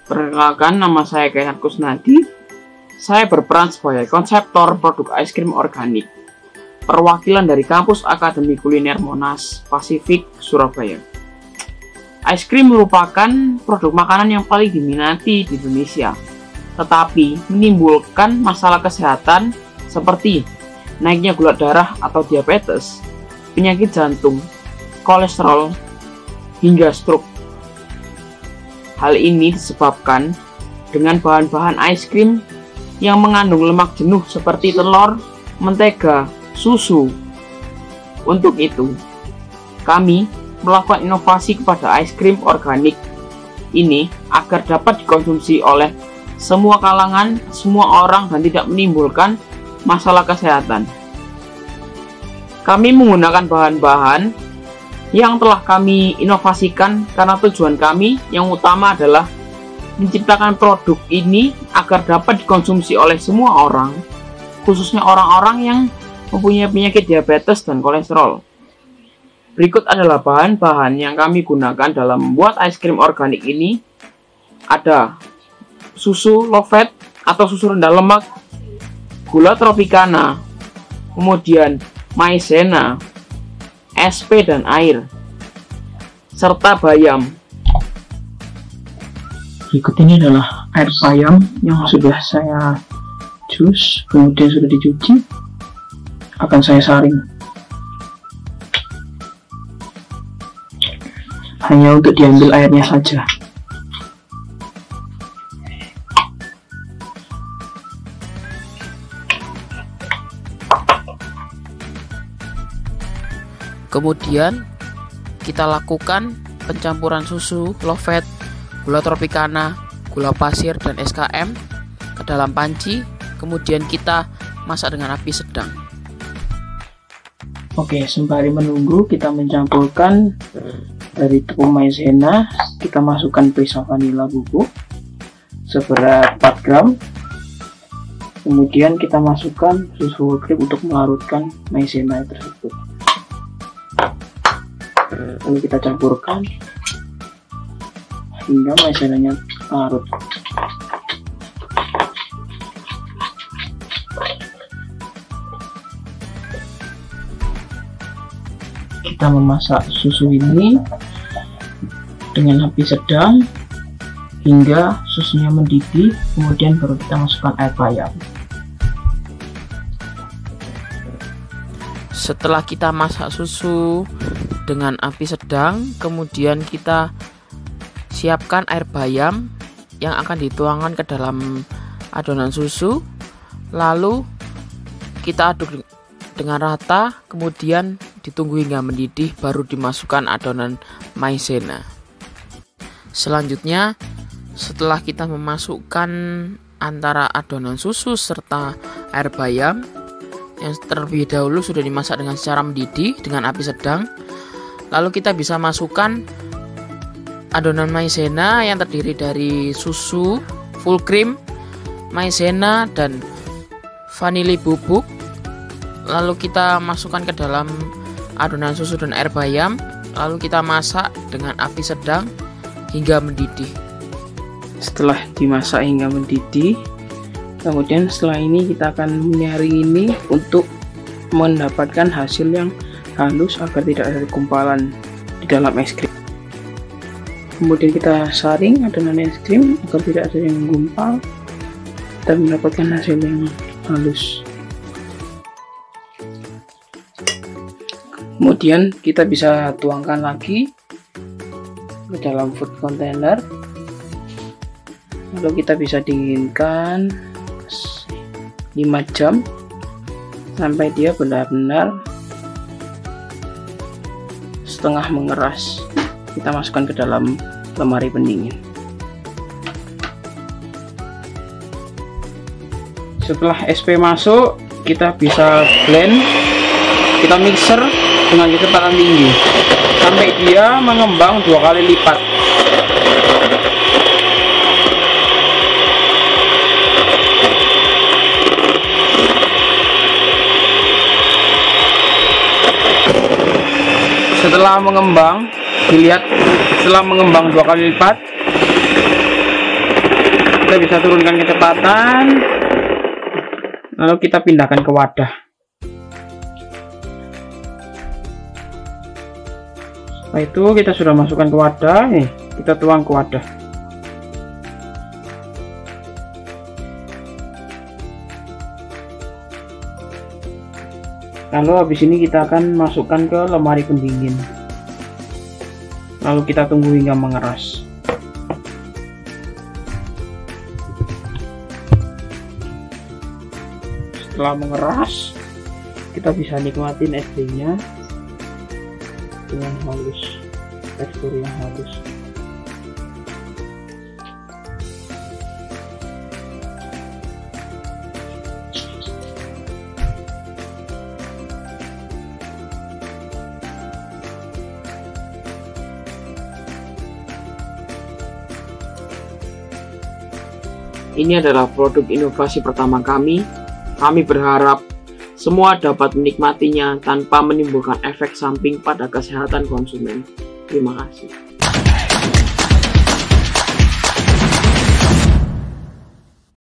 Perkenalkan, nama saya Kaihan Kusnadi. Saya berperan sebagai konseptor produk es krim organik, perwakilan dari kampus Akademi Kuliner Monas Pasifik, Surabaya. Es krim merupakan produk makanan yang paling diminati di Indonesia, tetapi menimbulkan masalah kesehatan seperti naiknya gula darah atau diabetes, penyakit jantung, kolesterol, hingga stroke. Hal ini disebabkan dengan bahan-bahan es krim yang mengandung lemak jenuh seperti telur, mentega, susu. Untuk itu, kami melakukan inovasi kepada es krim organik ini agar dapat dikonsumsi oleh semua kalangan, semua orang, dan tidak menimbulkan masalah kesehatan. Kami menggunakan bahan-bahan yang telah kami inovasikan karena tujuan kami yang utama adalah menciptakan produk ini agar dapat dikonsumsi oleh semua orang, khususnya orang-orang yang mempunyai penyakit diabetes dan kolesterol. Berikut adalah bahan-bahan yang kami gunakan dalam membuat es krim organik ini. Ada susu low fat atau susu rendah lemak, gula tropicana, kemudian maizena, SP dan air, serta bayam. Berikut ini adalah air bayam yang sudah saya jus, kemudian sudah dicuci. Akan saya saring. Hanya untuk diambil airnya saja. Kemudian kita lakukan pencampuran susu low fat, gula tropicana, gula pasir, dan SKM ke dalam panci. Kemudian kita masak dengan api sedang. Oke, sembari menunggu kita mencampurkan dari tepung maizena. Kita masukkan perisa vanila bubuk seberat 4 gram. Kemudian kita masukkan susu whole cream untuk melarutkan maizena tersebut. Lalu kita campurkan hingga maizenanya larut. Kita memasak susu ini dengan api sedang hingga susunya mendidih, kemudian baru kita masukkan air bayam. Setelah kita masak susu dengan api sedang, kemudian kita siapkan air bayam yang akan dituangkan ke dalam adonan susu. Lalu kita aduk dengan rata, kemudian ditunggu hingga mendidih, baru dimasukkan adonan maizena. Selanjutnya, setelah kita memasukkan antara adonan susu serta air bayam yang terlebih dahulu sudah dimasak dengan secara mendidih dengan api sedang, lalu kita bisa masukkan adonan maizena yang terdiri dari susu full cream, maizena, dan vanili bubuk. Lalu kita masukkan ke dalam adonan susu dan air bayam, lalu kita masak dengan api sedang hingga mendidih. Setelah dimasak hingga mendidih, kemudian setelah ini kita akan menyaring ini untuk mendapatkan hasil yang halus agar tidak ada gumpalan di dalam es krim. Kemudian kita saring adonan es krim agar tidak ada yang menggumpal dan mendapatkan hasil yang halus. Kemudian kita bisa tuangkan lagi ke dalam food container, lalu kita bisa dinginkan 5 jam sampai dia benar-benar setengah mengeras. Kita masukkan ke dalam lemari pendingin. Setelah SP masuk, kita bisa blend, kita mixer dengan kecepatan tinggi sampai dia mengembang 2 kali lipat. Setelah mengembang, dilihat setelah mengembang 2 kali lipat, kita bisa turunkan kecepatan, lalu kita pindahkan ke wadah. Setelah itu kita sudah masukkan ke wadah, nih kita tuang ke wadah. Lalu habis ini kita akan masukkan ke lemari pendingin, lalu kita tunggu hingga mengeras. Setelah mengeras, kita bisa nikmatin es krimnya dengan halus, tekstur yang halus. Ini adalah produk inovasi pertama kami. Kami berharap semua dapat menikmatinya tanpa menimbulkan efek samping pada kesehatan konsumen. Terima kasih.